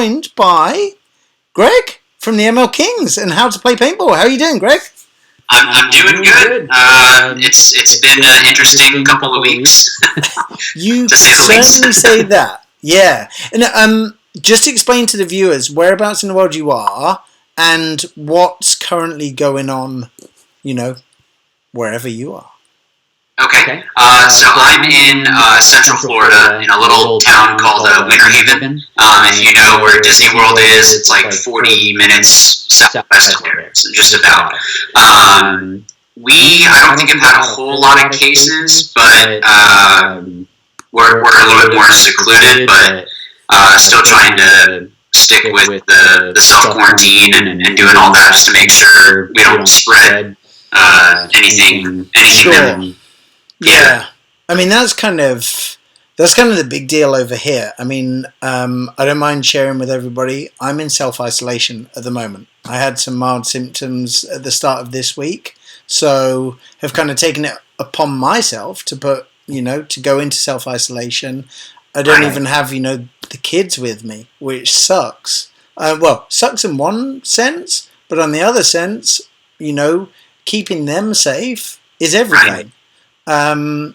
joined by Greg from the ML Kings and How to Play Paintball. How are you doing, Greg? I'm doing good. It's been an interesting couple of weeks. You certainly say that. Yeah. And just explain to the viewers whereabouts in the world you are and what's currently going on, wherever you are. Okay. So I'm in Central Florida in a little town called Winter Haven. If you know where Disney World is, it's like 40 minutes southwest of there. It's just about. I don't think have had a whole lot of cases, but we're a little bit more secluded, but still trying to stick with the self-quarantine and doing all that just to make sure we don't spread anything. Sure. Yeah, I mean that's kind of the big deal over here. I mean, I don't mind sharing with everybody. I'm in self-isolation at the moment. I had some mild symptoms at the start of this week, so have kind of taken it upon myself to put, to go into self-isolation. I don't even have, the kids with me, which sucks. Sucks in one sense, but on the other sense, keeping them safe is everything. And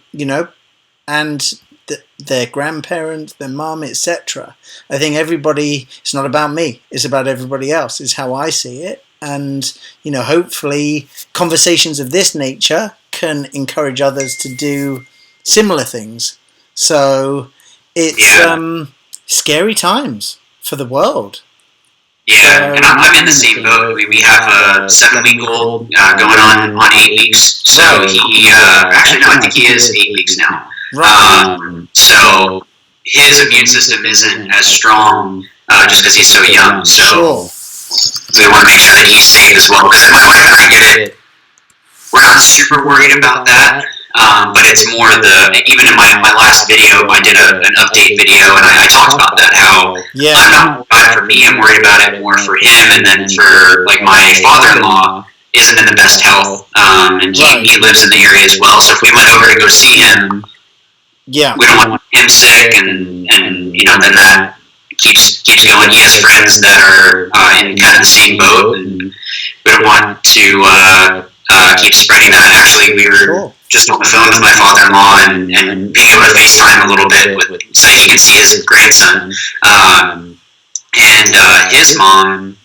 their grandparents, their mum, etc. I think everybody, it's not about me, it's about everybody else, is how I see it. And, hopefully conversations of this nature can encourage others to do similar things. So it's scary times for the world. Yeah, and I'm in the same boat. We have a 7-week-old going on 8 weeks. So he, actually, no, I think he is 8 weeks now. Right. So his immune system isn't as strong just because he's so young. So we want to make sure that he's safe as well. Because my wife and I get it. We're not super worried about that. But it's more even in my last video, I did an update video, and I talked about that, how I'm not worried for me, I'm worried about it more for him, and then for, my father-in-law isn't in the best health, and he lives in the area as well, so if we went over to go see him, we don't want him sick, and then that keeps going. He has friends that are in kind of the same boat, and we don't want to keep spreading that. Actually, we were just on the phone with my father-in-law and being able to FaceTime a little bit so he could see his grandson. And his mom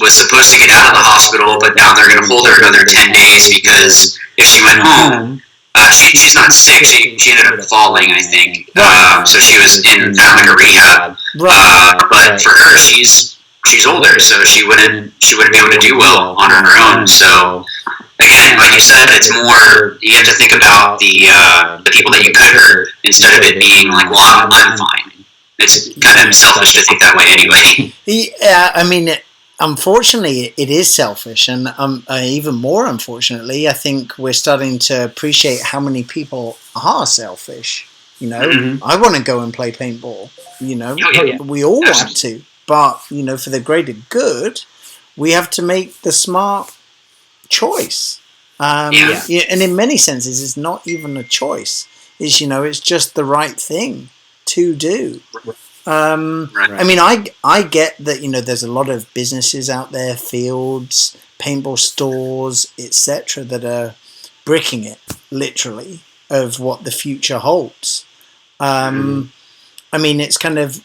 was supposed to get out of the hospital, but now they're going to hold her another 10 days because if she went home, she's not sick. She ended up falling, I think. So she was in kind of like a rehab. But for her, she's older, so she wouldn't be able to do well on her own. So again, like you said, it's more, you have to think about the people that you could hurt instead of it being like, well, I'm fine. It's kind of selfish to think that way anyway. Yeah, I mean, unfortunately, it is selfish, and even more unfortunately, I think we're starting to appreciate how many people are selfish. I want to go and play paintball. We all want to, but for the greater good, we have to make the smart choice. And in many senses, it's not even a choice. It's just the right thing to do. I mean, I get that there's a lot of businesses out there, fields, paintball stores, etc., that are bricking it literally of what the future holds. I mean, it's kind of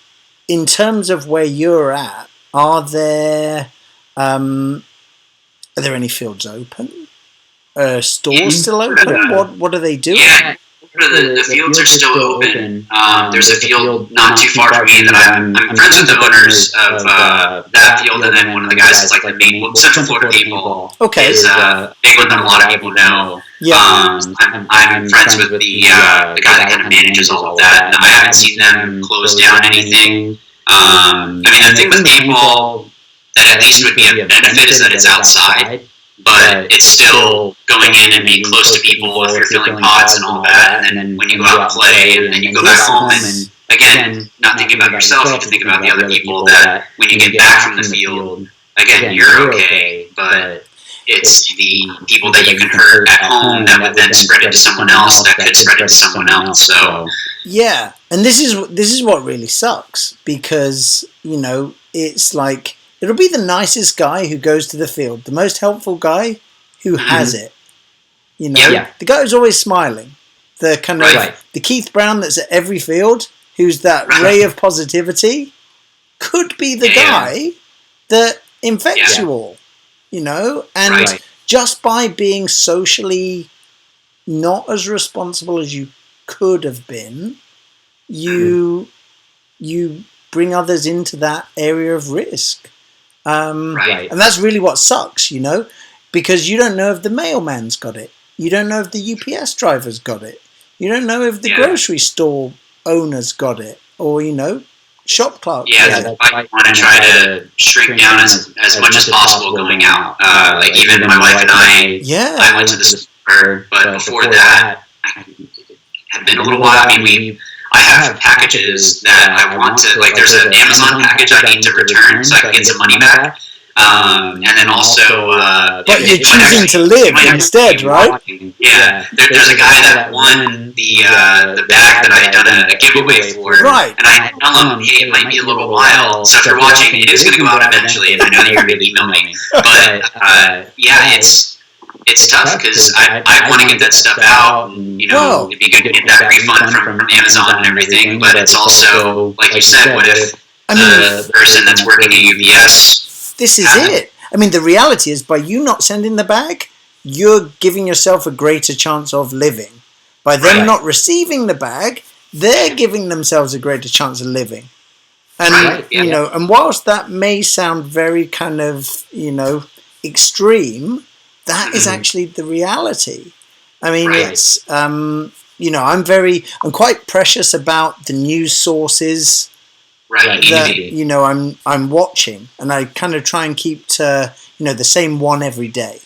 in terms of where you're at. Are there any fields open? Stores still open? What are they doing? Yeah, the fields are still open. There's a field not too far from me that I'm friends with the owners of that field, and then one of the guys that's like the main Central Florida Paintball is a big one that a lot of people know. I'm friends with the guy that kind of manages all of that, and I haven't seen them close down anything. I mean, the thing with paintball that at least would be a benefit is that it's outside. But it's still going in and being close to people if you're filling pods and all that. And then when you go out and play, and then you go back home, and again, not thinking about yourself, you have to think about the other people that when you get back from the field, again, you're okay, but it's the people that you can hurt at home that would then spread it to someone else, that could spread it to someone else. So And this is what really sucks, because it's like it'll be the nicest guy who goes to the field, the most helpful guy who has it. The guy who's always smiling, the kind of the Keith Brown that's at every field, who's that ray of positivity, could be the guy that infects you all. And just by being socially not as responsible as you could have been, you bring others into that area of risk. And that's really what sucks, because you don't know if the mailman's got it. You don't know if the UPS driver's got it. You don't know if the grocery store owner's got it, or, shop clerk. Yeah, I want to try to shrink down as much as possible going out. Like even my wife and I went to the store, but before that, it had been a little while. I mean, I have packages that I want to, like there's an Amazon package I need to return so I can get some money back. And then also... but you're choosing to live instead, right? Yeah. There's a guy that won the bag that I had done a giveaway for. Right. And I tell him, hey, it might be a little while. So if you're watching, it is going to go out eventually. And I know that you're going to email me. But, it's tough because I want to get that stuff out. And, it'd be good to get that refund from Amazon and everything. But it's also, like you said, what if the person that's working at UPS... This is it. I mean, the reality is, by you not sending the bag, you're giving yourself a greater chance of living. By them not receiving the bag, they're giving themselves a greater chance of living. And, and whilst that may sound very kind of, extreme, that is actually the reality. I mean, it's, I'm quite precious about the news sources that I'm watching, and I kind of try and keep to the same one every day,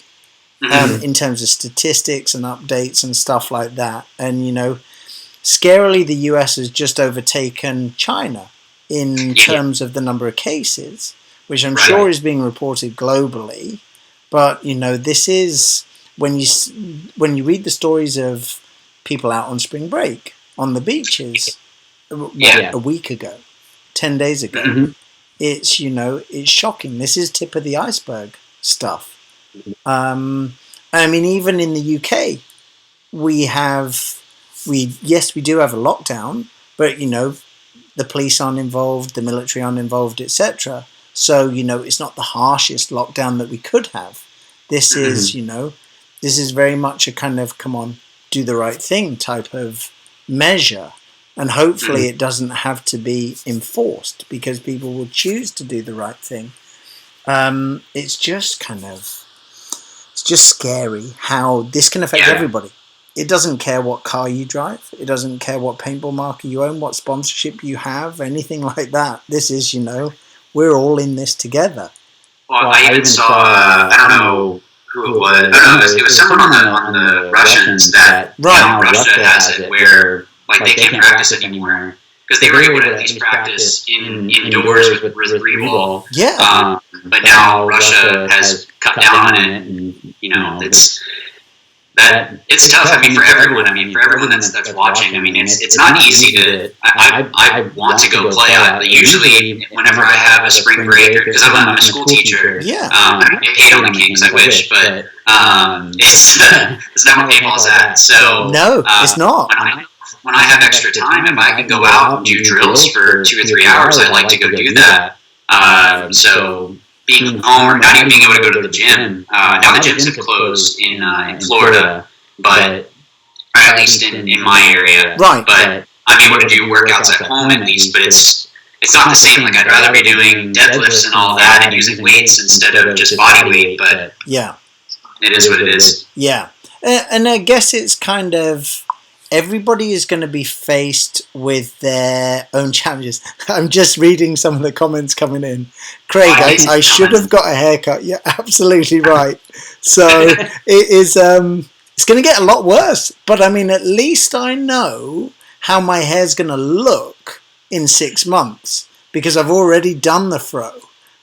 in terms of statistics and updates and stuff like that. And scarily, the US has just overtaken China in terms of the number of cases, which I'm sure is being reported globally. But this is when you read the stories of people out on spring break on the beaches a week ago. 10 days ago, it's it's shocking. This is tip of the iceberg stuff. I mean, even in the UK, we do have a lockdown, but the police aren't involved, the military aren't involved, etc. So it's not the harshest lockdown that we could have. This is this is very much a kind of come on, do the right thing type of measure. And hopefully it doesn't have to be enforced, because people will choose to do the right thing. It's just scary how this can affect everybody. It doesn't care what car you drive. It doesn't care what paintball marker you own, what sponsorship you have, anything like that. This is, we're all in this together. Well, I even saw, I don't know who it was. I don't know, it was someone on the Russians that now Russia has it where... Like they can't practice anymore because they were able to at least practice indoors with Reball. Yeah. But now Russia has cut down on it, and it's tough. I mean, for everyone. I mean, for everyone that's watching. I mean, it's not easy to. I want to go play. Usually, whenever I have a spring break, because I'm a school teacher. Yeah. I don't get paid on the games. I wish, but it's not what paintball's at. So no, it's not. When I have extra time, if I can go out and do drills for 2 or 3 hours, I'd like to go do that. So being home or not even being able to go to the gym. Now the gyms have closed in Florida, but at least in my area. Right. But I'm able to do workouts at home at least, but it's not the same. Like I'd rather be doing deadlifts and all that and using weights instead of just body weight. But yeah, it is what it is. Yeah, and I guess it's kind of. Everybody is going to be faced with their own challenges. I'm just reading some of the comments coming in. Craig, I should have got a haircut. You're absolutely right. So it is. It's going to get a lot worse. But I mean, at least I know how my hair's going to look in 6 months because I've already done the fro.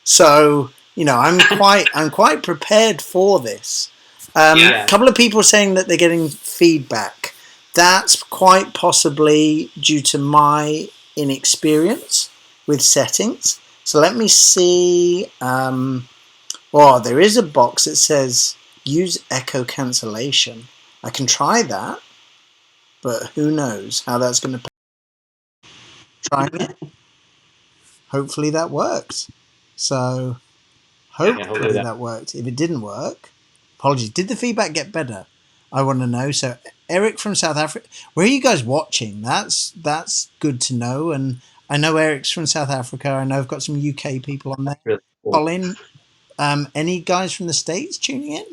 So I'm quite prepared for this. A couple of people saying that they're getting feedback. That's quite possibly due to my inexperience with settings. So let me see. There is a box that says use echo cancellation. I can try that, but who knows how that's going to trying it. Hopefully that works. So hopefully that worked. If it didn't work, apologies. Did the feedback get better? I want to know. So Eric from South Africa, where are you guys watching? That's good to know. And I know Eric's from South Africa. I know I've got some UK people on there. Really cool. Colin, any guys from the States tuning in?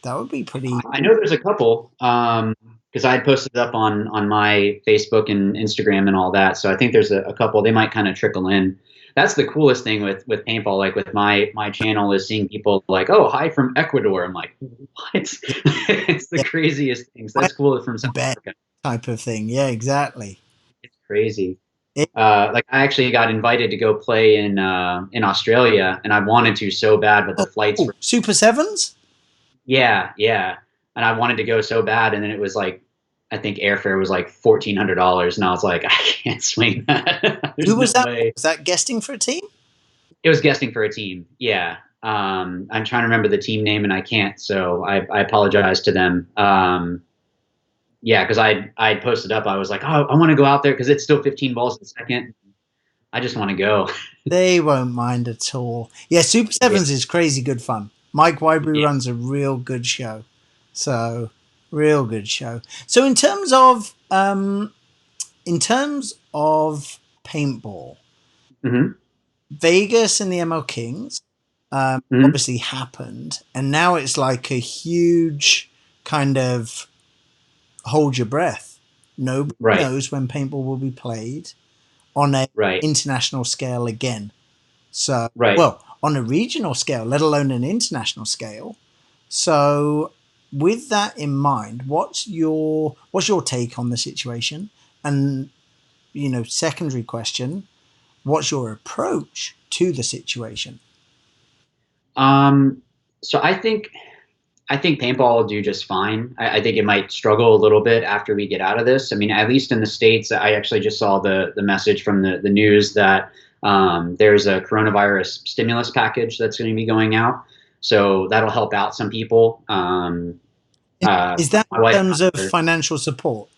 That would be pretty. I know there's a couple because I had posted up on my Facebook and Instagram and all that. So I think there's a couple. They might kind of trickle in. That's the coolest thing with paintball. Like with my channel is seeing people like, oh, hi from Ecuador. I'm like, what? It's the craziest things. That's cool from South Africa. Type of thing. Yeah, exactly. It's crazy. Like I actually got invited to go play in Australia, and I wanted to so bad, but the flights were Super Sevens. Yeah, and I wanted to go so bad, and then it was like, I think airfare was like $1,400, and I was like, I can't swing that. Who was that? Was that guesting for a team? It was guesting for a team. Yeah. I'm trying to remember the team name, and I can't, so I apologize to them. Yeah, because I posted up. I was like, oh, I want to go out there because it's still 15 balls a second. I just want to go. They won't mind at all. Yeah, Super Sevens is crazy good fun. Mike Wybrew runs a real good show. So, real good show. So in terms of paintball, Vegas and the ML Kings obviously happened, and now it's like a huge kind of hold your breath. Nobody knows when paintball will be played on an international scale again. So, well, on a regional scale, let alone an international scale. So, with that in mind, what's your take on the situation? And secondary question, what's your approach to the situation? So I think paintball will do just fine. I think it might struggle a little bit after we get out of this. I mean, at least in the States, I actually just saw the message from the news that there's a coronavirus stimulus package that's going to be going out. So that'll help out some people. Is that in terms of financial support?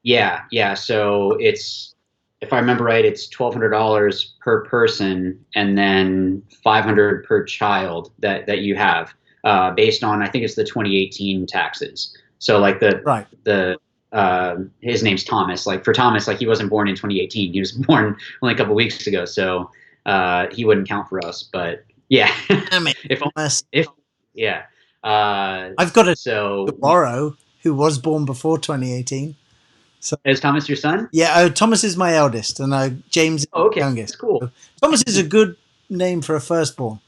Yeah. So it's, if I remember right, it's $1,200 per person, and then $500 per child that you have. Based on, I think it's the 2018 taxes. So like his name's Thomas. Like for Thomas, like he wasn't born in 2018. He was born only a couple weeks ago. So he wouldn't count for us. But yeah, yeah. I've got a borrow who was born before 2018. So is Thomas your son? Yeah, Thomas is my eldest, and James is the youngest. That's cool. So Thomas is a good name for a firstborn.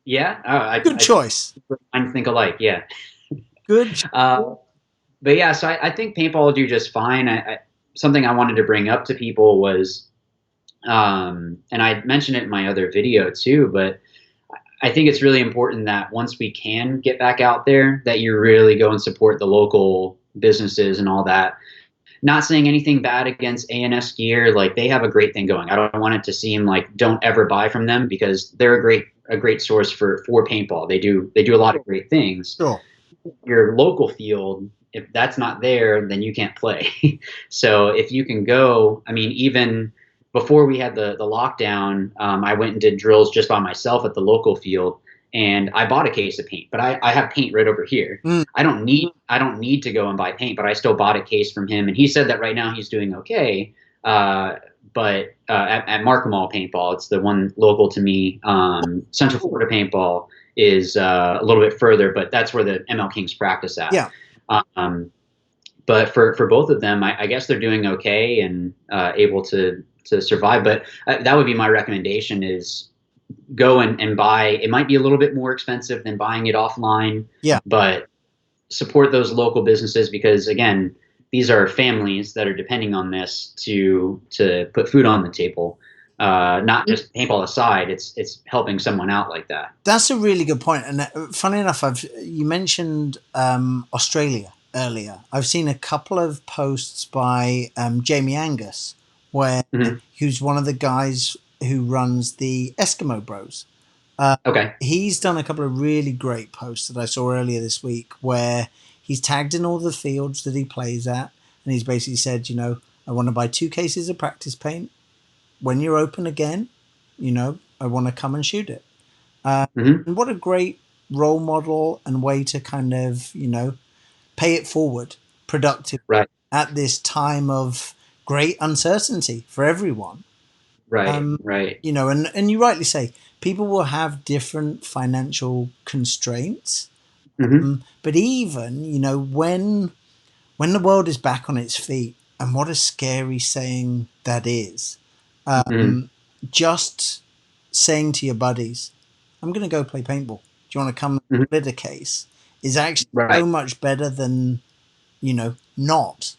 Yeah, good choice. I think alike. Yeah, good. But yeah, so I think paintball will do just fine. Something I wanted to bring up to people was, and I mentioned it in my other video too, but I think it's really important that once we can get back out there, that you really go and support the local businesses and all that. Not saying anything bad against ANS Gear, like they have a great thing going. I don't want it to seem like don't ever buy from them, because they're a great source for paintball. They do a lot of great things. Sure. Your local field, if that's not there, then you can't play. So if you can go, I mean, even before we had the lockdown, I went and did drills just by myself at the local field. And I bought a case of paint, but I have paint right over here. I don't need to go and buy paint, but I still bought a case from him, and he said that right now he's doing okay. But at Markham Paintball, it's the one local to me. Central Florida Paintball is a little bit further, but that's where the ML Kings practice at. Yeah. But for both of them, I guess they're doing okay and able to survive. But that would be my recommendation: is go and buy. It might be a little bit more expensive than buying it offline. Yeah. But support those local businesses, because again, these are families that are depending on this to put food on the table. Not just paintball aside, it's helping someone out like that. That's a really good point. And funny enough, you mentioned Australia. earlier. I've seen a couple of posts by Jamie Angus, where who's one of the guys who runs the Eskimo Bros. Okay. He's done a couple of really great posts that I saw earlier this week where he's tagged in all the fields that he plays at, and he's basically said, I want to buy 2 cases of practice paint. When you're open again, I want to come and shoot it. And what a great role model and way to kind of, pay it forward productively Right. at this time of great uncertainty for everyone. Right. Right. And you rightly say people will have different financial constraints. But even, when the world is back on its feet, and what a scary saying that is, just saying to your buddies, I'm going to go play paintball. Do you want to come and split a case? Is actually Right. so much better than, not.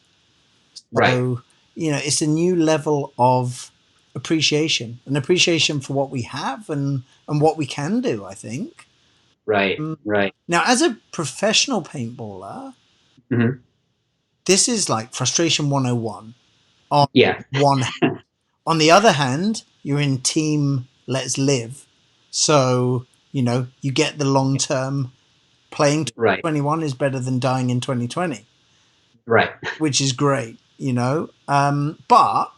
Right. So, it's a new level of appreciation, an appreciation for what we have and what we can do, I think. Right. Right. Now, as a professional paintballer, this is like frustration 101 on Yeah. one hand. On the other hand, you're in team Let's Live. So, you get the long term playing Right. 2021 is better than dying in 2020. Right. Which is great, but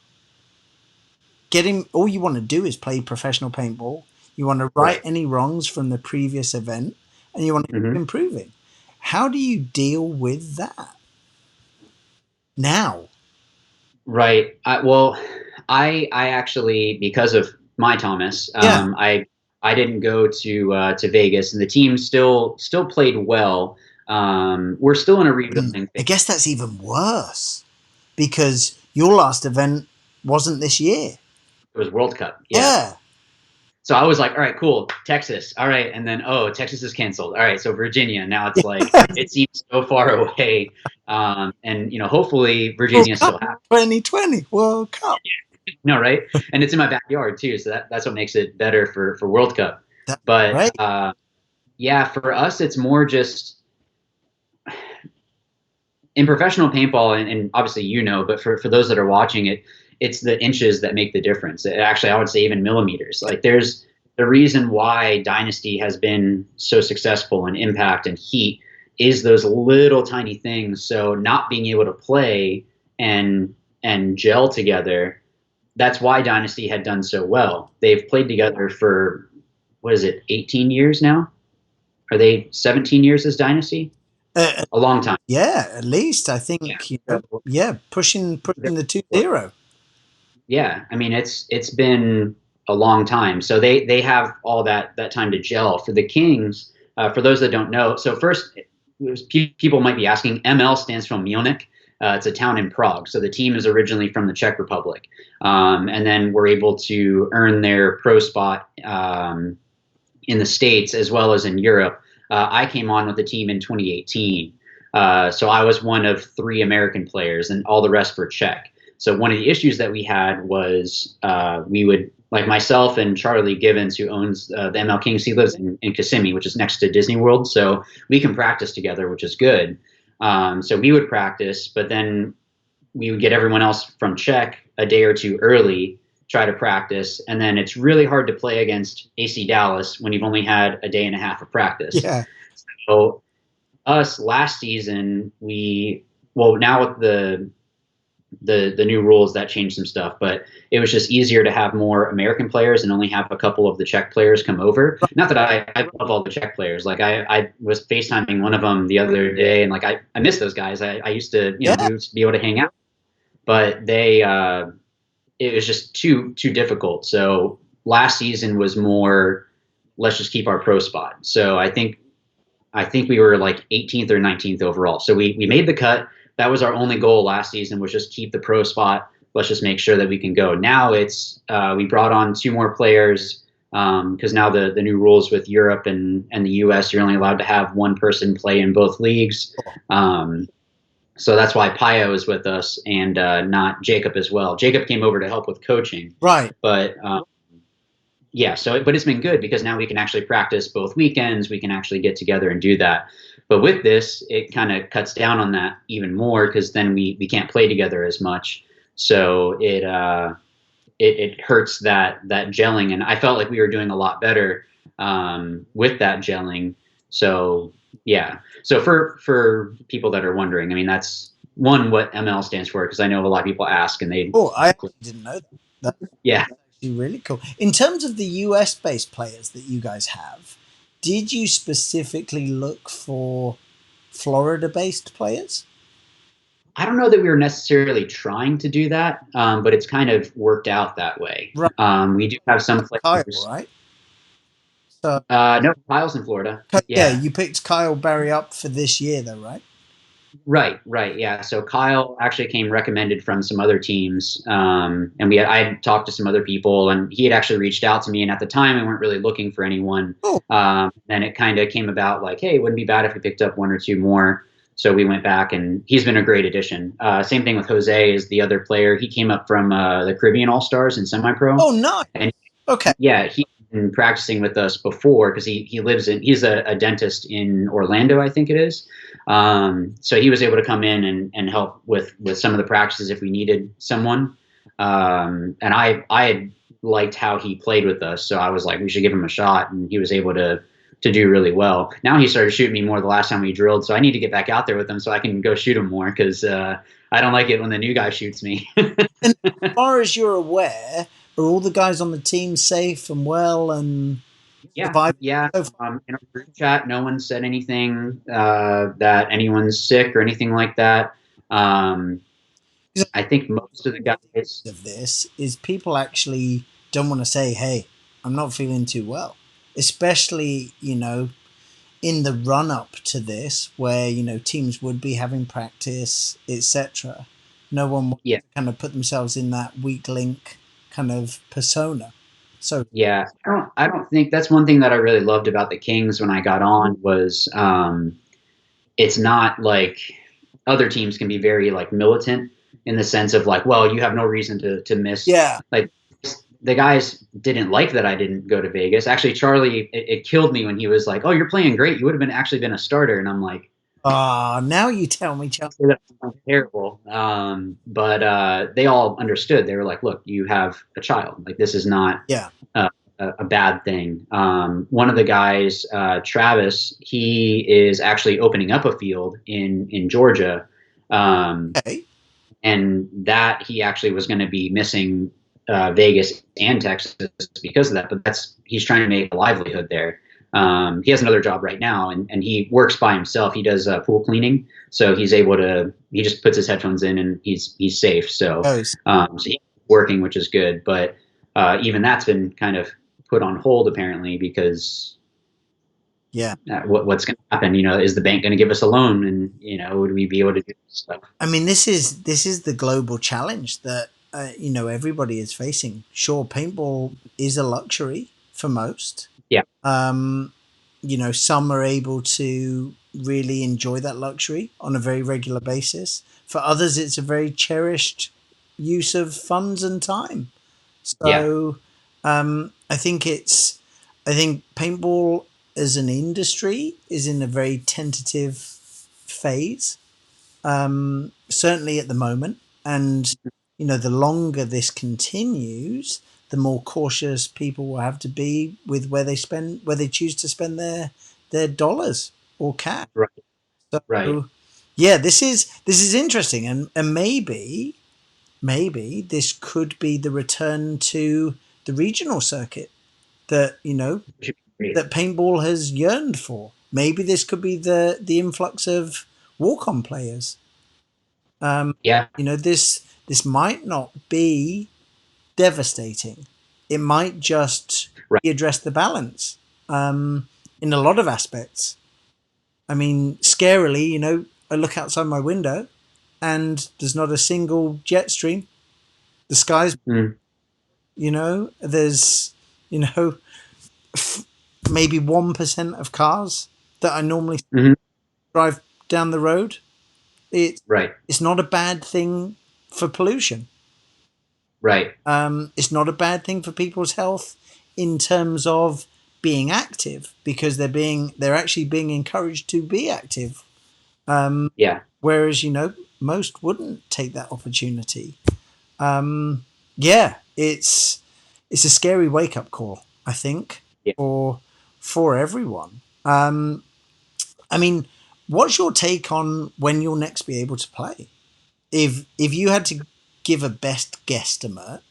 getting all you want to do is play professional paintball. You want to right any wrongs from the previous event, and you want to keep improving. How do you deal with that now? Right. I actually, because of my Thomas, I didn't go to Vegas, and the team still played well. We're still in a rebuilding I phase. guess that's even worse because your last event wasn't this year. It was World Cup. Yeah. Yeah. So I was like, all right, cool, Texas. All right. And then, Texas is canceled. All right. So Virginia, now it's like, it seems so far away. And, hopefully Virginia still happens. 2020 World Cup. No, right. And it's in my backyard too. So that's what makes it better for World Cup. That's But, right. yeah, for us, it's more just in professional paintball, and obviously, but for those that are watching it, it's the inches that make the difference. Actually, I would say even millimeters. Like there's the reason why Dynasty has been so successful in Impact and Heat is those little tiny things. So not being able to play and gel together, that's why Dynasty had done so well. They've played together for, what is it, 18 years now? Are they 17 years as Dynasty? A long time. Yeah, at least I think. Pushing the 2-0. Yeah, I mean it's been a long time. So they have all that time to gel. For the Kings, for those that don't know, so first people might be asking, ML stands for Munich. It's a town in Prague. So the team is originally from the Czech Republic, and then we're able to earn their pro spot in the States as well as in Europe. I came on with the team in 2018. So I was one of 3 American players, and all the rest were Czech. So one of the issues that we had was we would, like myself and Charlie Givens, who owns the ML Kings, he lives in Kissimmee, which is next to Disney World. So we can practice together, which is good. So we would practice, but then we would get everyone else from Czech a day or two early, try to practice. And then it's really hard to play against AC Dallas when you've only had a day and a half of practice. Yeah. So us last season, now with the new rules that changed some stuff, but it was just easier to have more American players and only have a couple of the Czech players come over. Not that I love all the Czech players. Like I was FaceTiming one of them the other day, and like I miss those guys. I used to we used to be able to hang out, but it was just too difficult. So last season was more, let's just keep our pro spot. So I think we were like 18th or 19th overall. So we made the cut. That was our only goal last season, was just keep the pro spot. Let's just make sure that we can go. Now it's we brought on 2 more players because now the new rules with Europe and the US, you're only allowed to have one person play in both leagues. So that's why Pio is with us and not Jacob as well. Jacob came over to help with coaching. Right. But but it's been good because now we can actually practice both weekends. We can actually get together and do that. But with this, it kind of cuts down on that even more because then we can't play together as much. So it hurts that gelling, and I felt like we were doing a lot better with that gelling. So yeah. So for people that are wondering, I mean that's one what ML stands for because I know a lot of people ask and they. Oh, I actually didn't know that. Yeah. That's actually really cool. In terms of the US based players that you guys have, did you specifically look for Florida based players? I don't know that we were necessarily trying to do that, but it's kind of worked out that way. Right. We do have some Kyle, players. right? So, No, Kyle's in Florida. yeah, Yeah. you picked Kyle Barry up for this year, though, right? Right, right, yeah. So Kyle actually came recommended from some other teams, and I had talked to some other people, and he had actually reached out to me. And at the time, we weren't really looking for anyone. Oh, And it kind of came about like, hey, it wouldn't be bad if we picked up one or two more. So we went back, and he's been a great addition. Same thing with Jose, is the other player. He came up from the Caribbean All Stars in semi-pro, oh, nice. and Okay. yeah, he's been practicing with us before because he's a dentist in Orlando, I think it is. So he was able to come in and help with some of the practices if we needed someone. And I had liked how he played with us, so I was like, we should give him a shot, and he was able to do really well. Now he started shooting me more the last time we drilled, so I need to get back out there with him so I can go shoot him more because I don't like it when the new guy shoots me. And as far as you're aware, are all the guys on the team safe and well and Yeah, surviving yeah. so far? In our group chat, no one said anything that anyone's sick or anything like that. Um, 'Cause I think most of the guys, of this is people actually don't want to say, "Hey, I'm not feeling too well," especially in the run up to this, where teams would be having practice, etc. No one wants yeah, to kind of put themselves in that weak link kind of persona. So yeah. I don't think that's one thing that I really loved about the Kings when I got on was it's not like other teams can be very like militant in the sense of like, well, you have no reason to miss. yeah, Like the guys didn't like that I didn't go to Vegas. Actually, Charlie, it killed me when he was like, "Oh, you're playing great. You would have been actually been a starter." And I'm like, now you tell me, Chuck. "That sounds terrible." But they all understood. They were like, "Look, you have a child. Like this is not Yeah. uh, a bad thing." One of the guys, Travis, he is actually opening up a field in Georgia. Okay. And that he actually was going to be missing Vegas and Texas because of that. But he's trying to make a livelihood there. He has another job right now, and he works by himself. He does pool cleaning, so he's able to. He just puts his headphones in, and he's safe. So he's working, which is good. But even that's been kind of put on hold apparently because Yeah. what's going to happen? Is the bank going to give us a loan, and would we be able to do stuff? I mean, this is the global challenge that everybody is facing. Sure, paintball is a luxury for most. Yeah. Some are able to really enjoy that luxury on a very regular basis. For others, it's a very cherished use of funds and time. Yeah. So, I think paintball as an industry is in a very tentative phase, certainly at the moment. And the longer this continues, the more cautious people will have to be with where they choose to spend their dollars or cash. Right. Right. So, yeah, this is interesting, and maybe this could be the return to the regional circuit that that paintball has yearned for. Maybe this could be the influx of walk-on players. Yeah. This might not be devastating. It might just Right. readdress the balance in a lot of aspects. I mean, scarily, I look outside my window and there's not a single jet stream. The sky's, Mm. there's, maybe 1% of cars that I normally Hmm. drive down the road. It's Right. it's not a bad thing for pollution. Right. It's not a bad thing for people's health in terms of being active because they're actually being encouraged to be active. Yeah. Whereas most wouldn't take that opportunity. Um, yeah, it's a scary wake up call, I think, Yeah. for everyone. I mean, what's your take on when you'll next be able to play? If you had to give a best guesstimate,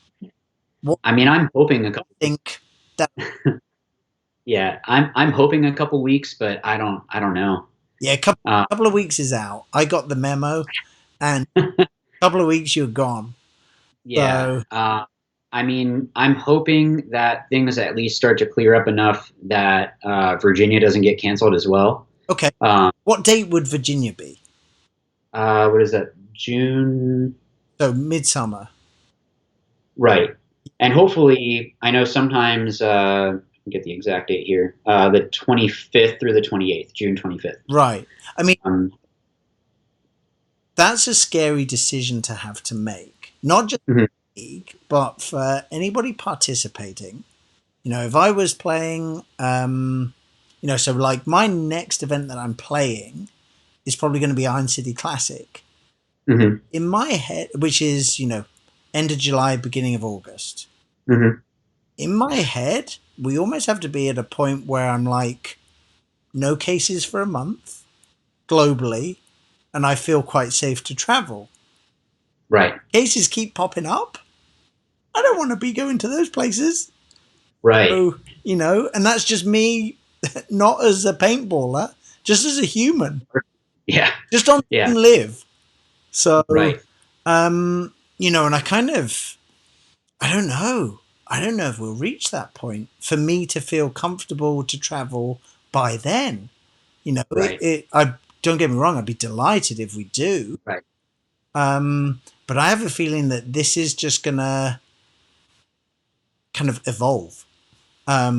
what I mean, I'm hoping a do couple. you think that? Yeah, I'm hoping a couple weeks, but I don't know. Yeah, a couple Uh, couple of weeks is out. I got the memo, and a couple of weeks you're gone. yeah. So I mean, I'm hoping that things at least start to clear up enough that Virginia doesn't get canceled as well. okay, Um, what date would Virginia be? what is that? June, So midsummer, right? And hopefully, I know sometimes. Get the exact date here. The 25th through the 28th, June 25th. right? I mean, Um, that's a scary decision to have to make. Not just mhm, the league, but for anybody participating. If I was playing, so like my next event that I'm playing is probably going to be Iron City Classic. mhm, In my head, which is, end of July, beginning of August. mhm. In my head, we almost have to be at a point where I'm like, no cases for a month globally, and I feel quite safe to travel. Right, Cases keep popping up. I don't want to be going to those places. right. So, and that's just me, not as a paintballer, just as a human, Yeah, just on yeah, live. So, right, and I don't know. I don't know if we'll reach that point for me to feel comfortable to travel by then. right, I don't get me wrong. I'd be delighted if we do. right. But I have a feeling that this is just gonna kind of evolve,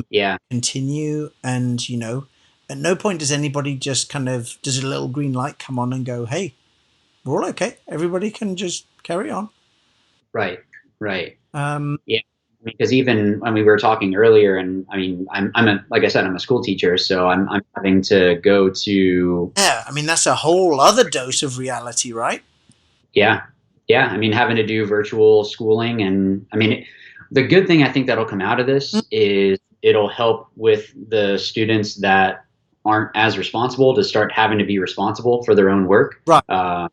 Yeah, continue, and at no point does anybody just does a little green light come on and go, "Hey, we're all okay. Everybody can just carry on." right, right. Um, Yeah, because even when we were talking earlier, and I mean, I'm a like I said, I'm a school teacher, so I'm having to go to yeah, I mean that's a whole other dose of reality, right? yeah, yeah. I mean, having to do virtual schooling, and I mean, the good thing I think that'll come out of Mm, this is it'll help with the students that aren't as responsible to start having to be responsible for their own work. right.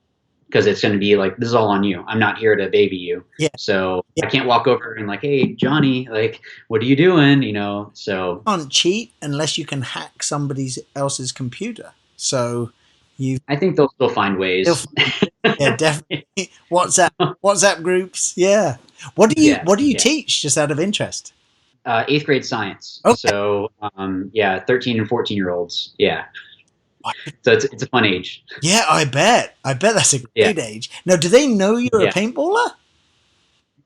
Because it's going to be like, this is all on you. I'm not here to baby you. Yeah. So Yeah. I can't walk over and like, hey, Johnny, like, what are you doing? So You can't cheat unless you can hack somebody else's computer. So you I think they'll still find they'll ways. find, yeah, definitely WhatsApp groups. Yeah. Yeah, What do you yeah. teach? Just out of interest. Eighth grade science. Okay. So yeah, 13 and 14-year olds. Yeah. So it's a fun age. Yeah, I bet. I bet that's a Yeah. great age. Now, do they know you're a Yeah. paintballer?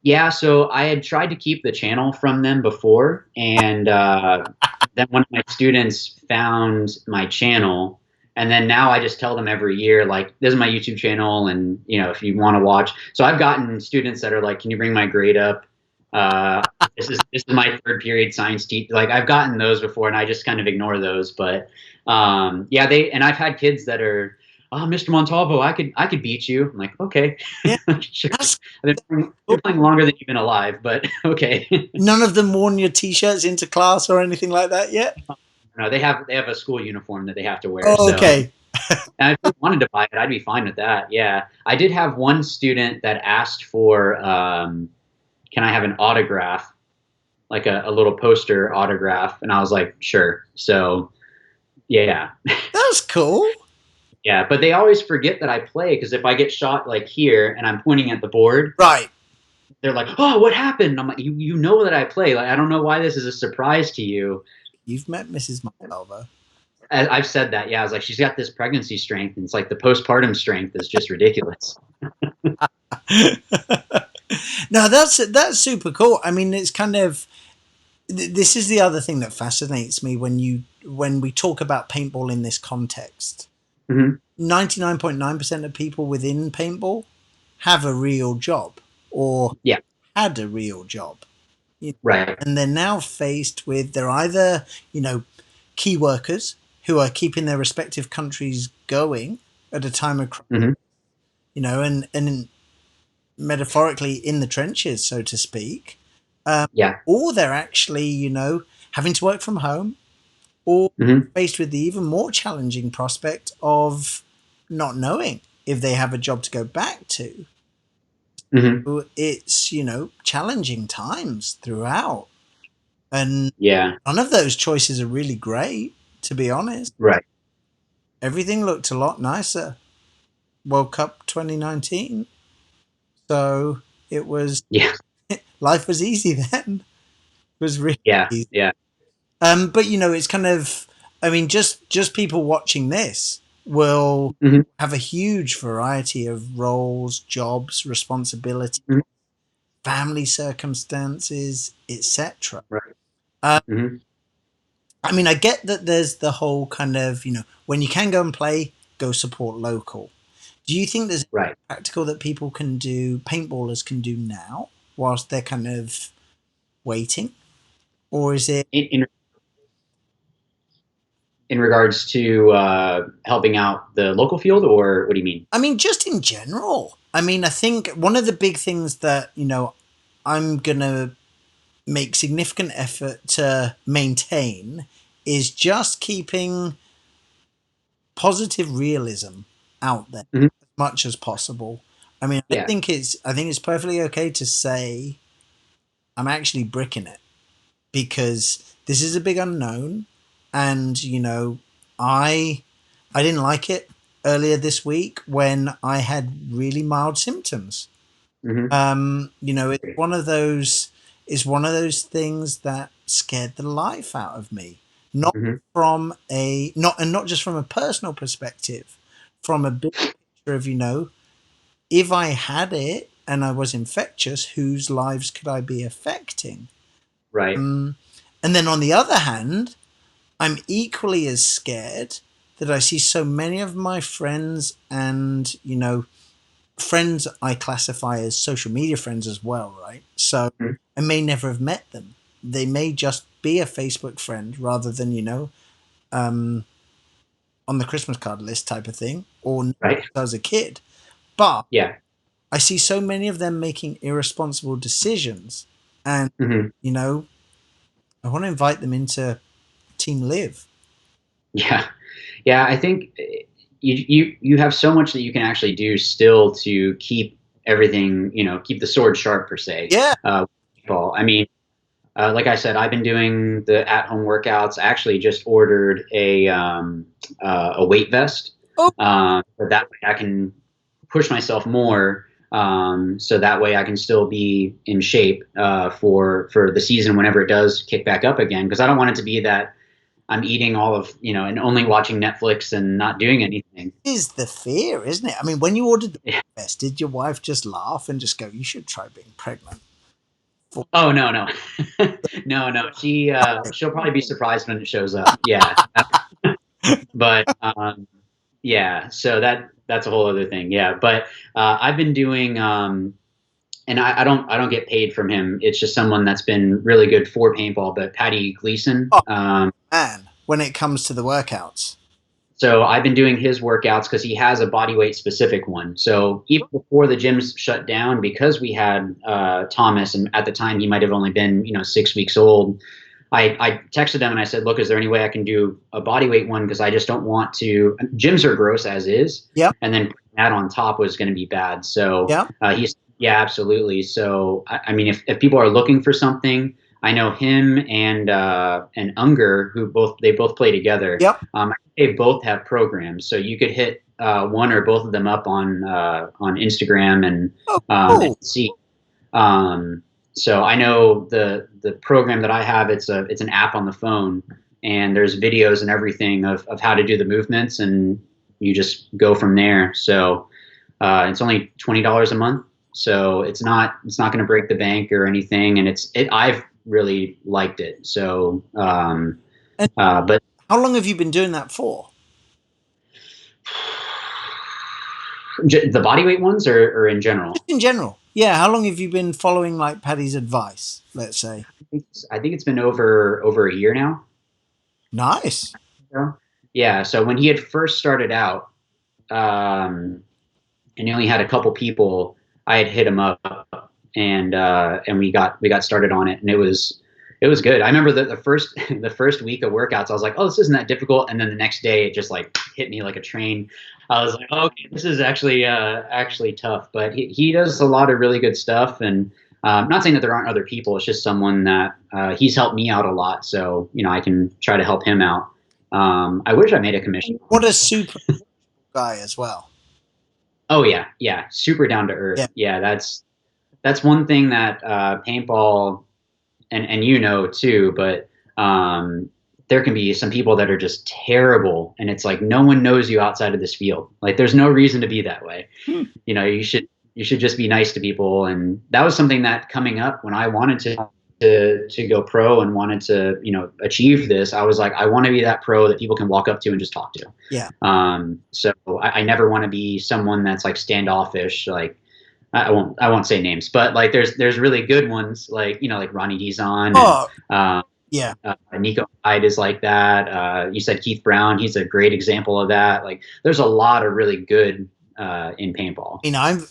Yeah. So I had tried to keep the channel from them before. And then one of my students found my channel. And then now I just tell them every year, like, this is my YouTube channel. And, if you want to watch. So I've gotten students that are like, can you bring my grade up? Uh, this is my third period science teacher. Like I've gotten those before, and I just kind of ignore those. But yeah, and I've had kids that are, oh, Mr. Montalvo, I could beat you. I'm like, okay, Yeah, sure. that's Been playing longer than you've been alive, but okay. none of them worn your t-shirts into class or anything like that yet. No, they have a school uniform that they have to wear. Oh, So okay. and if they wanted to buy it, I'd be fine with that. Yeah, I did have one student that asked for, can I have an autograph, like a little poster autograph, and I was like, sure. So yeah, That's cool. yeah. But they always forget that I play because if I get shot like here and I'm pointing at the board, Right. they're like, "Oh, what happened?" I'm like, "You know that I play. Like, I don't know why this is a surprise to you." You've met Mrs. Montalvo. I've said that. Yeah, I was like, she's got this pregnancy strength, and it's like the postpartum strength is just ridiculous. No, that's super cool. I mean, it's kind of this is the other thing that fascinates me when we talk about paintball in this context. Hmm. 99.9% of people within paintball have a real job or Yeah, had a real job. Right. And they're now faced with, they're either, key workers who are keeping their respective countries going at a time of, Mm-hmm. and metaphorically in the trenches, so to speak, Yeah. or they're actually, having to work from home, or Mm-hmm. faced with the even more challenging prospect of not knowing if they have a job to go back to. Mm-hmm. So it's, challenging times throughout. And Yeah. none of those choices are really great, to be honest. Right. Everything looked a lot nicer. World Cup 2019. So it was, Yeah. life was easy then. It was really Yeah. easy. Yeah. But it's kind of, I mean, just people watching this will Mm-hmm. have a huge variety of roles, jobs, responsibilities, Mm-hmm. family circumstances, etc. Right. Uh, Mm-hmm. I mean, I get that there's the whole kind of, when you can go and play, go support local. Do you think there's Right. practical that people can do, paintballers can do now, whilst they're kind of waiting? Or is it, In in regards to helping out the local field, or what do you mean? I mean, just in general? I mean, I think one of the big things that, I'm going to make significant effort to maintain is just keeping positive realism out there Mm-hmm. as much as possible. I mean, I Yeah. think it's perfectly okay to say I'm actually bricking it because this is a big unknown, and I I didn't like it earlier this week when I had really mild symptoms. Mm-hmm. It's one of those things that scared the life out of me. Not Mm-hmm. from a not and not just from a personal perspective, from a big picture of, if I had it and I was infectious, whose lives could I be affecting? Right. Um, and then on the other hand, I'm equally as scared that I see so many of my friends, and friends I classify as social media friends as well, right? So Mm-hmm. I may never have met them. They may just be a Facebook friend rather than, um, on the Christmas card list type of thing, or Right. as a kid. But Yeah. I see so many of them making irresponsible decisions. And, Mm-hmm. you know, I want to invite them into Team Live. Yeah. Yeah. I think you have so much that you can actually do still to keep everything, keep the sword sharp per se. Yeah. Paul. I mean, like I said, I've been doing the at-home workouts. I actually just ordered a weight vest, Oh, so that way I can push myself more. So that way I can still be in shape for the season whenever it does kick back up again. Because I don't want it to be that I'm eating all of and only watching Netflix and not doing anything. is the fear, isn't it? I mean, when you ordered the vest, did your wife just laugh and just go, "You should try being pregnant"? For- Oh no, no, no, no. She'll probably be surprised when it shows up. Yeah, but yeah. So that's a whole other thing. Yeah, but I've been doing and I don't get paid from him. It's just someone that's been really good for paintball. But Patty Gleason. Oh man, when it comes to the workouts, So I've been doing his workouts because he has a body weight specific one. So even before the gyms shut down, because we had Thomas, and at the time he might have only been 6 weeks old, I texted them and I said, look, is there any way I can do a body weight one? Because I just don't want to. Gyms are gross as is, yep, and then putting that on top was going to be bad. So yep, he's yeah, absolutely. So I mean, if people are looking for something, I know him and Unger, who both play together. yep. They both have programs, so you could hit one or both of them up on Instagram Oh, and cool. see. Um, so I know the program that I have. It's an app on the phone, and there's videos and everything of how to do the movements, and you just go from there. So it's only $20 a month, so it's not going to break the bank or anything, and I've really liked it. So, And but how long have you been doing that for? the body weight ones or in general? Just in general. Yeah, how long have you been following like Paddy's advice? Let's say. I think it's been over a year now. Nice. So, yeah. So when he had first started out, um, and he only had a couple people, I had hit him up, and we got started on it, and it was good. I remember the first the first week of workouts, I was like, oh, this isn't that difficult, and then the next day it just like hit me like a train. I was like, oh, okay, this is actually tough, but he does a lot of really good stuff, and not saying that there aren't other people. It's just someone that he's helped me out a lot, so I can try to help him out. I wish I made a commission. What a super guy as well. Oh yeah, yeah, super down to Yeah. earth. Yeah, that's one thing that paintball and too, but there can be some people that are just terrible, and it's like no one knows you outside of this field. Like there's no reason to be that way. Hmm. You should just be nice to people, and that was something that coming up when I wanted to go pro and wanted to achieve this. I was like, I want to be that pro that people can walk up to and just talk to. Yeah. So I never want to be someone that's like standoffish. Like I won't say names, but like there's really good ones like like Ronnie Dizon and Oh, yeah. Nico Hyde is like that. You said Keith Brown, he's a great example of that. Like there's a lot of really good in paintball.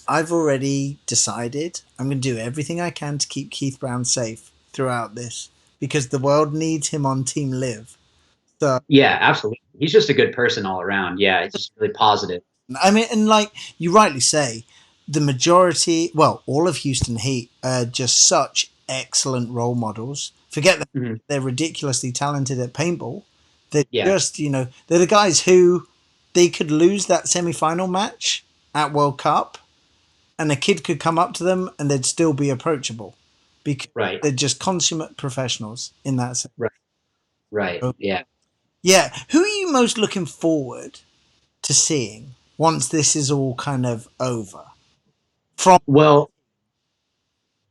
I've already decided I'm going to do everything I can to keep Keith Brown safe throughout this because the world needs him on Team Live. So Yeah, absolutely. He's just a good person all around. Yeah, it's just really positive. I mean, and like you rightly say, the majority, well, all of Houston Heat are just such excellent role models. Forget that Hmm. they're ridiculously talented at paintball. They're Yeah, just, they're the guys who they could lose that semi-final match at World Cup, and a kid could come up to them and they'd still be approachable because right, they're just consummate professionals in that sense. right, right. So, Yeah. yeah, who are you most looking forward to seeing once this is all kind of over? From Well,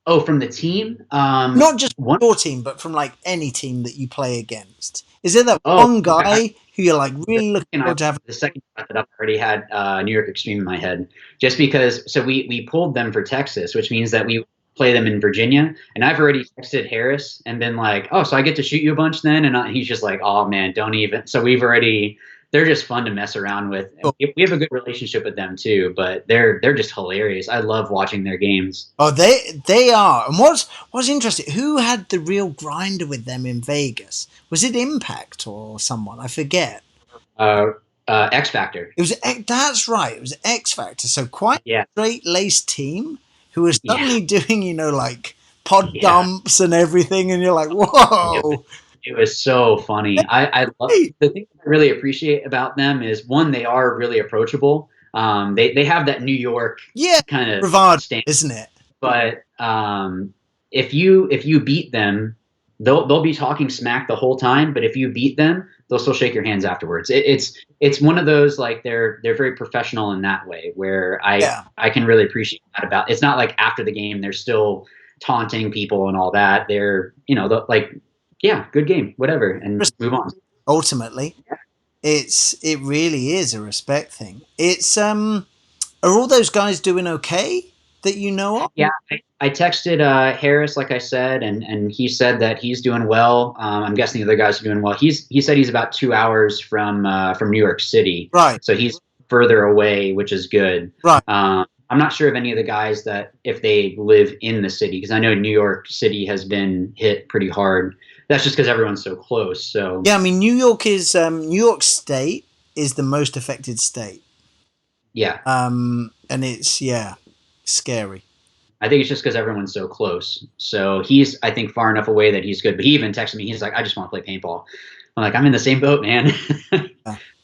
oh, from the team, not just one. your team, but from like any team that you play against. Is there that Oh, one okay. guy who you're like really looking And forward to having? the second I brought that up, I already had New York Extreme in my head, just because. So we pulled them for Texas, which means that we play them in Virginia, and I've already texted Harris and been like, "Oh, so I get to shoot you a bunch then?" And he's just like, "Oh man, don't even." So we've already. They're just fun to mess around with. We have a good relationship with them too, but they're just hilarious. I love watching their games. Oh, they are. And what's interesting? Who had the real grinder with them in Vegas? Was it Impact or someone? I forget. Uh, X Factor. It was that's right. It was X Factor. So quite Yeah, a straight laced team who was yeah, suddenly doing like pod yeah. dumps and everything, and you're like, It was, whoa, it was so funny. I love hey, the thing I really appreciate about them is one, they are really approachable. They have that New York yeah, kind of bravado, stand, isn't it? but if you beat them, they'll be talking smack the whole time. But if you beat them, they'll still shake your hands afterwards. It's one of those like they're very professional in that way where Yeah, I can really appreciate that about. It's not like after the game they're still taunting people and all that. They're like yeah, good game, whatever, and move on. ultimately, it really is a respect thing. It's are all those guys doing okay that you know of? Yeah, I texted Harris, like I said, and he said that he's doing well. I'm guessing the other guys are doing well. He said he's about 2 hours from New York City, Right, so he's further away, which is good. right. I'm not sure of any of the guys that if they live in the city, because I know New York City has been hit pretty hard. That's just because everyone's so close. So Yeah, I mean, New York State is the most affected state, yeah, and it's scary. I think it's just because everyone's so close. So he's, I think, far enough away that he's good. But he even texted me. He's like, I just want to play paintball. I'm like, I'm in the same boat, man.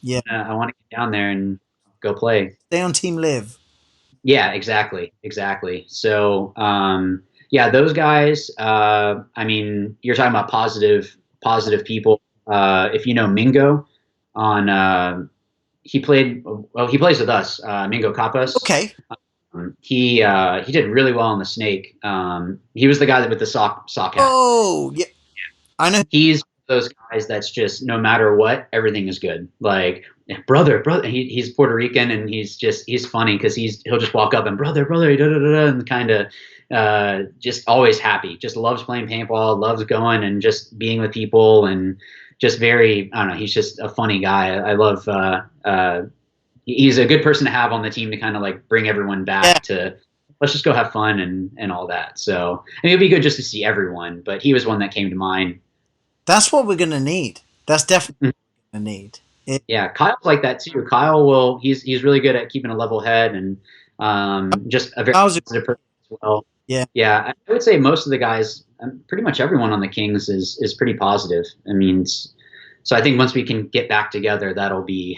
Yeah, I want to get down there and go play. stay on Team Live. Yeah, exactly, exactly. So, yeah, those guys. I mean, you're talking about positive people. If you know Mingo, on he played. Well, he plays with us. Mingo Capas. Okay. He did really well on the snake. He was the guy that with the sock hat. Oh, yeah, I know. He's those guys that's just no matter what, everything is good. Like brother, he's Puerto Rican and he's funny because he'll just walk up and brother, da, da, da, da, and kind of just always happy. Just loves playing paintball, loves going and just being with people and just very I don't know. He's just a funny guy. I love. He's a good person to have on the team to kind of like bring everyone Yeah, back to let's just go have fun and all that. So I mean, it'd be good just to see everyone, but he was one that came to mind. that's what we're gonna need. That's definitely what we're gonna need. Yeah, Kyle's like that too. Kyle will he's really good at keeping a level head and just a very How's it? positive person as well. Yeah. Yeah, I would say most of the guys, pretty much everyone on the Kings is pretty positive. I mean, so I think once we can get back together, that'll be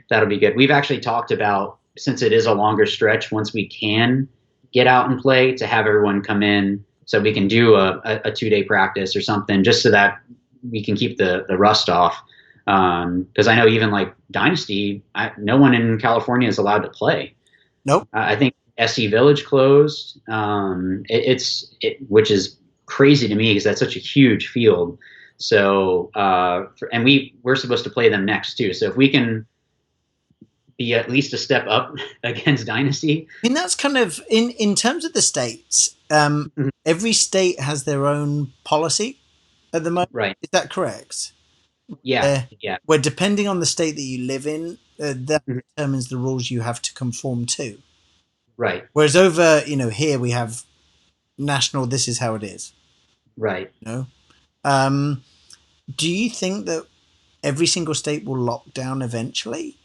good. We've actually talked about since it is a longer stretch, once we can get out and play, to have everyone come in so we can do a 2 day practice or something, just so that we can keep the rust off. Because I know even like Dynasty, no one in California is allowed to play. Nope. I think SC Village closed, which is crazy to me because that's such a huge field. So, and we're supposed to play them next too. So if we can be at least a step up against Dynasty. I mean, that's kind of in terms of the states. Mhm. Every state has their own policy at the moment. Right. Is that correct? Yeah. Yeah. Where depending on the state that you live in, that Mhm. determines the rules you have to conform to. Right. Whereas over, here we have national. This is how it is. Right. You know. Um, do you think that every single state will lock down eventually,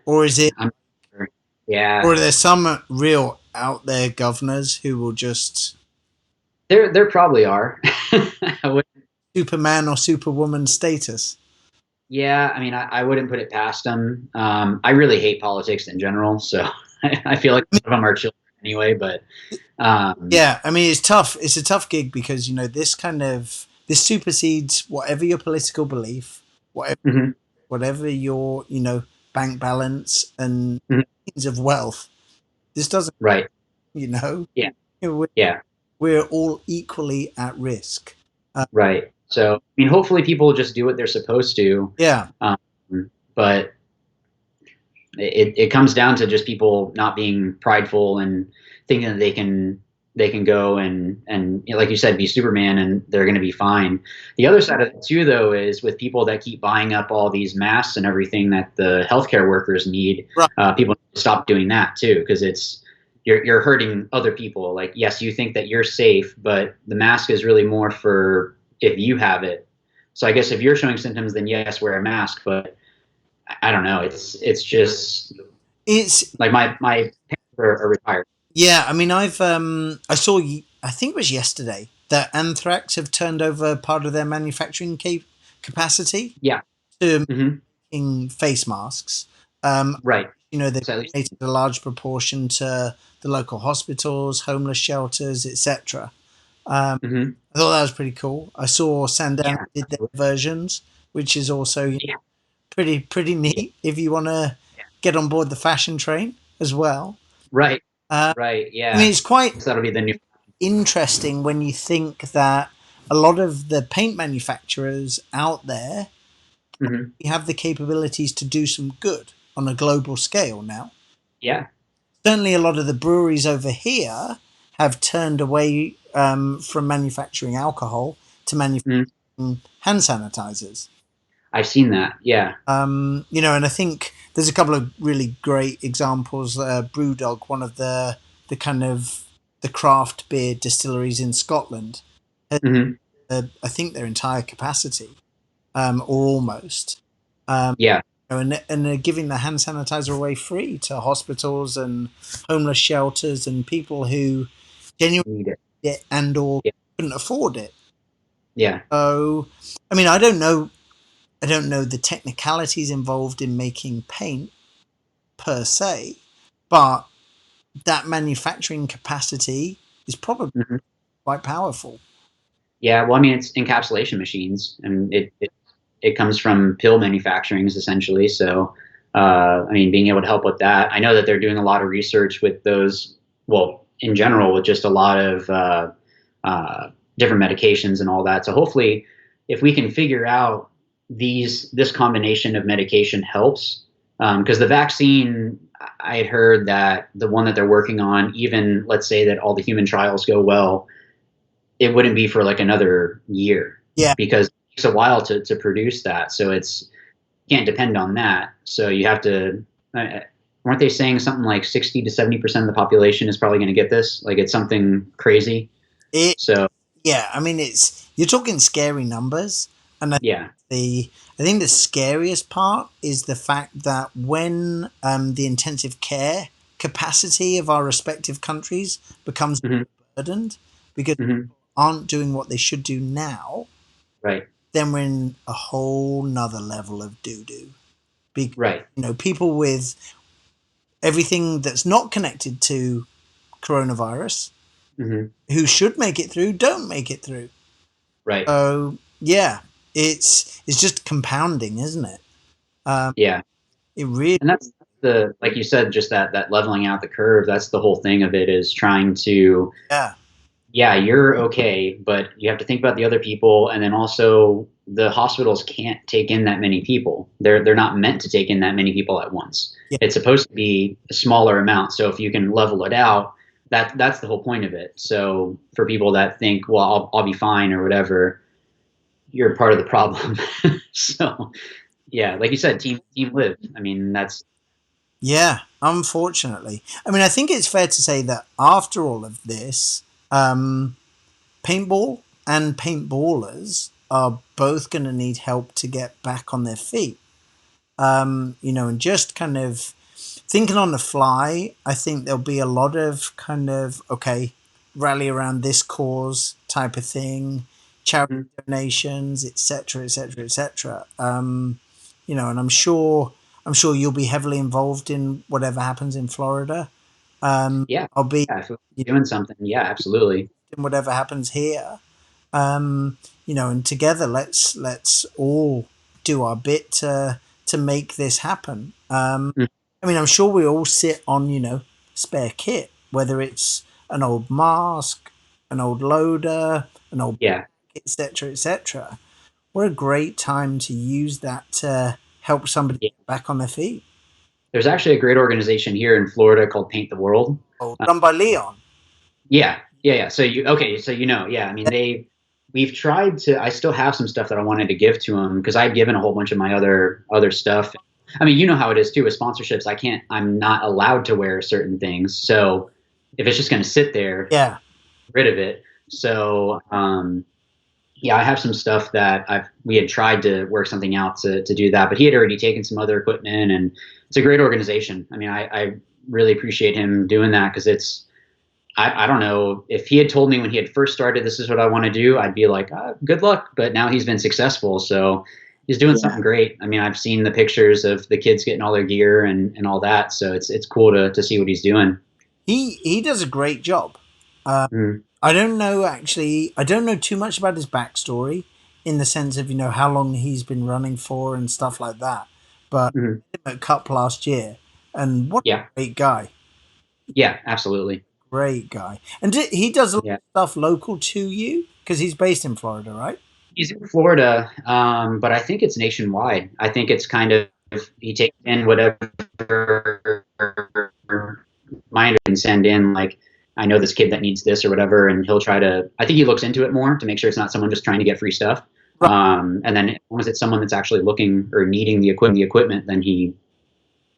or is it? I'm sure. Yeah. Or are there some real out there governors who will just There probably are. Superman or Superwoman status? Yeah. I mean, I wouldn't put it past them. I really hate politics in general, so I feel like some of them are children anyway. But um, Yeah, I mean it's tough. It's a tough gig because this supersedes whatever your political belief, whatever mhm. whatever your bank balance and Mhm. means of wealth. This doesn't, Right. you know, Yeah. we're, Yeah. we're all equally at risk. Right. So I mean, hopefully people just do what they're supposed to. Yeah, Um, but it comes down to just people not being prideful and thinking that they can go and like you said, be Superman and they're going to be fine. The other side of it too, though, is with people that keep buying up all these masks and everything that the healthcare workers need. right. People need to stop doing that too, because you're hurting other people. Like, yes, you think that you're safe, but the mask is really more for if you have it. So I guess if you're showing symptoms, then yes, wear a mask. But I don't know. It's just It's like my parents are retired. Yeah. I mean, I saw. I think it was yesterday that Anthrax have turned over part of their manufacturing capacity Yeah. to Hmm. making face masks. Right. They So at least. donated a large proportion to the local hospitals, homeless shelters, etc. Um, Hmm. I thought that was pretty cool. I saw Sandan Yeah. did their versions, which is also Yeah. pretty Yeah. neat if you want to get on board the fashion train as well. Right. Uh, Right. I mean, Yeah. it's quite So that'll be the new. interesting when you think that a lot of the paint manufacturers out there Hmm. have the capabilities to do some good on a global scale now. Yeah. Certainly, a lot of the breweries over here have turned away from manufacturing alcohol to Hmm. manufacturing hand sanitizers. I've seen that. Yeah. And I think there's a couple of really great examples. Brewdog, one of the kind of the craft beer distilleries in Scotland, had, Hmm. I think their entire capacity, or almost. Um, Yeah. and they're giving the hand sanitizer away free to hospitals and homeless shelters and people who genuinely Need it. need it and or Yeah. couldn't afford it. Yeah. So, I mean, I don't know the technicalities involved in making paint per se, but that manufacturing capacity is probably Hmm. quite powerful. Yeah. Well, I mean, it's encapsulation machines, and it comes from pill manufacturing, essentially. So, I mean, being able to help with that, I know that they're doing a lot of research with those. Well, in general, with just a lot of different medications and all that. So hopefully, if we can figure out this combination of medication helps, because the vaccine, I had heard that the one that they're working on, even let's say that all the human trials go well, it wouldn't be for like another year Yeah. because it takes a while to produce that. So it's can't depend on that. So you have to. Weren't they saying something like 60 to 70% of the population is probably going to get this? Like it's something crazy. It So Yeah, I mean it's you're talking scary numbers, and yeah. I think the scariest part is the fact that when the intensive care capacity of our respective countries becomes Hmm. burdened because Hmm. aren't doing what they should do now, Right. then we're in a whole nother level of doo doo. Because Right. people with everything that's not connected to coronavirus Hmm. who should make it through don't make it through. Right. So yeah, it's just compounding, isn't it? Um, Yeah. it really, And that's the like you said, just that leveling out the curve. That's the whole thing of it is trying to yeah, yeah, you're okay, but you have to think about the other people, and then also the hospitals can't take in that many people. They're not meant to take in that many people at once. yeah, It's supposed to be a smaller amount. So if you can level it out, that's the whole point of it. So for people that think, well, I'll be fine or whatever, you're part of the problem. So yeah, like you said, team live. I mean, that's yeah. Unfortunately, I mean, I think it's fair to say that after all of this, um, paintball and paintballers are both going to need help to get back on their feet. And just kind of thinking on the fly, I think there'll be a lot of kind of okay, rally around this cause type of thing, charity mhm. donations, etc., etc., etc. And I'm sure you'll be heavily involved in whatever happens in Florida. Yeah, I'll be yeah. If we're doing something, yeah, absolutely. in whatever happens here. And together let's all do our bit to make this happen. Mm. I mean, I'm sure we all sit on spare kit, whether it's an old mask, an old loader, an old Yeah, etc. etc. What a great time to use that to help somebody yeah. get back on their feet. There's actually a great organization here in Florida called Paint the World. Oh, run by Leon. Yeah, yeah, yeah. So you okay? So yeah. I mean, we've tried to. I still have some stuff that I wanted to give to them because I'd given a whole bunch of my other stuff. I mean, you know how it is too with sponsorships. I can't. I'm not allowed to wear certain things. So if it's just going to sit there, Yeah, rid of it. So yeah, I have some stuff that we had tried to work something out to do that, but he had already taken some other equipment, and it's a great organization. I mean, I really appreciate him doing that because I don't know if he had told me when he had first started, this is what I want to do, I'd be like, good luck. But now he's been successful. So he's doing yeah. something great. I mean, I've seen the pictures of the kids getting all their gear and all that. So it's cool to see what he's doing. He does a great job. Uh, Mm-hmm. I don't know actually. I don't know too much about his backstory in the sense of how long he's been running for and stuff like that. But Mm-hmm. I met him at Cup last year, and what Yeah. a great guy, Yeah, absolutely. great guy. And he does a lot Yeah. of stuff local to you because he's based in Florida, right? He's in Florida, but I think it's nationwide. I think it's kind of he takes in whatever reminder can send in, like I know this kid that needs this or whatever, and he'll try to. I think he looks into it more to make sure it's not someone just trying to get free stuff. Right. And then as long as it's someone that's actually looking or needing the equipment, then he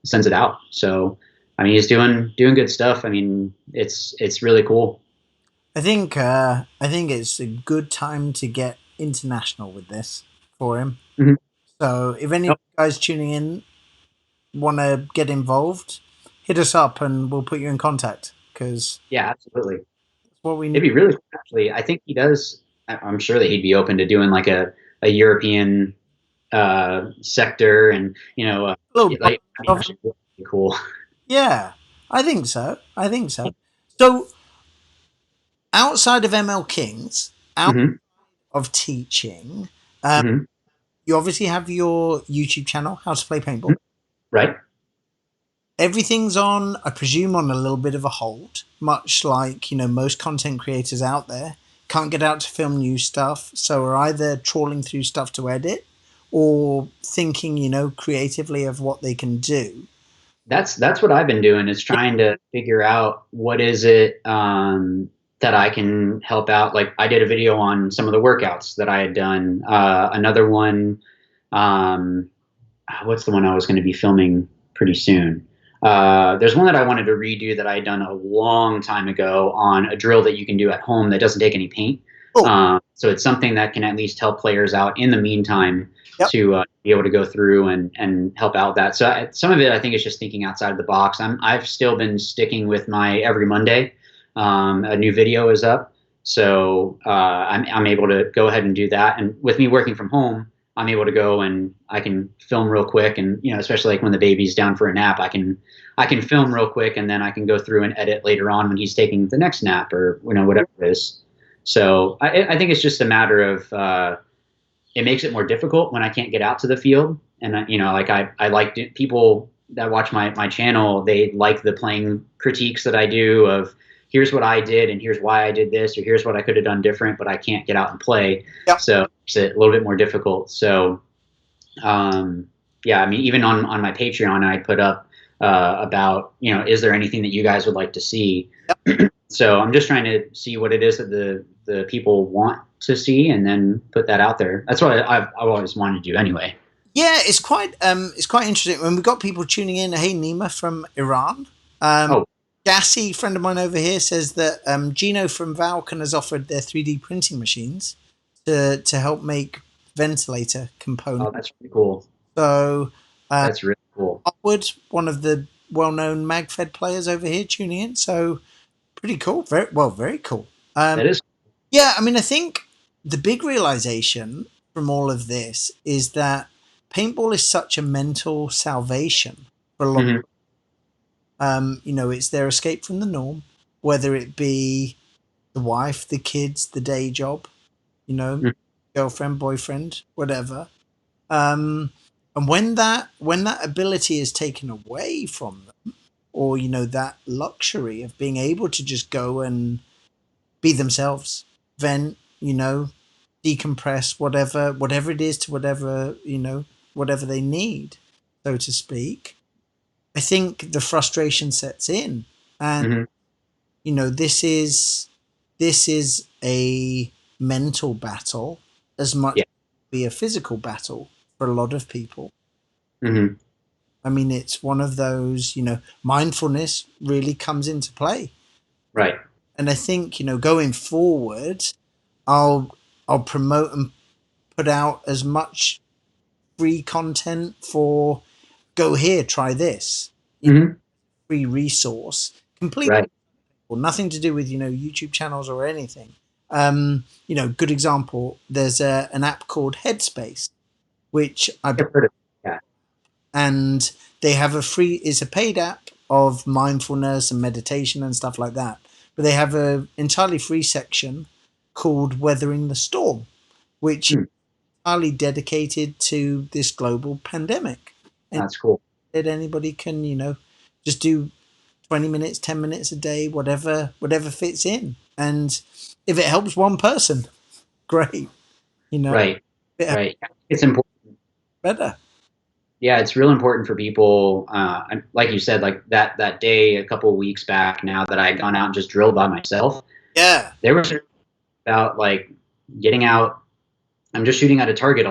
sends it out. So I mean, he's doing good stuff. I mean, it's really cool. I think it's a good time to get international with this for him. Mhm. So if any of Nope. you guys tuning in want to get involved, hit us up and we'll put you in contact because Yeah, absolutely. that's what we need. It'd be really cool, actually. I think he does. I'm sure that he'd be open to doing like a European sector, and A little bit like I mean, of actually, really cool. Yeah, I think so. I think so. So outside of ML Kings, out Hmm. of teaching, um, Hmm. you obviously have your YouTube channel, How to Play Paintball. Right. Everything's I presume, on a little bit of a hold, much like most content creators out there. can't get out to film new stuff, so are either trawling through stuff to edit or thinking, creatively of what they can do. That's what I've been doing, is trying to figure out what is it that I can help out. Like, I did a video on some of the workouts that I had done. Another one, um, what's the one I was going to be filming pretty soon? There's one that I wanted to redo that I had done a long time ago on a drill that you can do at home that doesn't take any paint. Oh, So it's something that can at least help players out in the meantime yep. to be able to go through and help out that. So some of it, I think, is just thinking outside of the box. I've still been sticking with my every Monday. A new video is up. So I'm able to go ahead and do that. And with me working from home, I'm able to go and I can film real quick. And, especially like when the baby's down for a nap, I can film real quick, and then I can go through and edit later on when he's taking the next nap, or, whatever it is. So I think it's just a matter of, it makes it more difficult when I can't get out to the field. And, like I like people that watch my channel, they like the playing critiques that I do of, here's what I did and here's why I did this, or here's what I could have done different, but I can't get out and play. Yep. So it's a little bit more difficult. So, yeah, I mean, even on my Patreon, I put up about, is there anything that you guys would like to see? Yep. So I'm just trying to see what it is that the people want to see, and then put that out there. That's what I've always wanted to do anyway. Yeah, it's quite interesting when we've got people tuning in. Hey, Nima from Iran. Oh, Gassy, friend of mine over here, says that Gino from Valken has offered their 3D printing machines to help make ventilator components. that's really cool. So That's really cool. Upward, one of the well-known MagFed players over here, tuning in. So pretty cool. Very cool. That is. Yeah, I mean, I think the big realization from all of this is that paintball is such a mental salvation for a lot. Mm-hmm. It's their escape from the norm, whether it be the wife, the kids, the day job, Mm-hmm. girlfriend, boyfriend, whatever. And when that ability is taken away from them, or that luxury of being able to just go and be themselves, vent, decompress, whatever it is, to whatever they need, so to speak. I think the frustration sets in, and Mm-hmm. this is a mental battle as much Yeah. as be a physical battle for a lot of people. Mm-hmm. I mean, it's one of those, mindfulness really comes into play. Right. And I think, going forward, I'll promote and put out as much free content for go here, try this, Mm-hmm. free resource, completely Right. nothing to do with, YouTube channels or anything. Good example, there's an app called Headspace, which I've heard of. Yeah. and they have it's a paid app of mindfulness and meditation and stuff like that. But they have a entirely free section called Weathering the Storm, which is entirely dedicated to this global pandemic. And That's cool. anybody can, just do 20 minutes, 10 minutes a day, whatever fits in. And if it helps one person, great. Right. Right. It's important. Better. Yeah, it's real important for people. Like you said, like that day a couple of weeks back now that I had gone out and just drilled by myself. Yeah. They were about like getting out. I'm just shooting at a target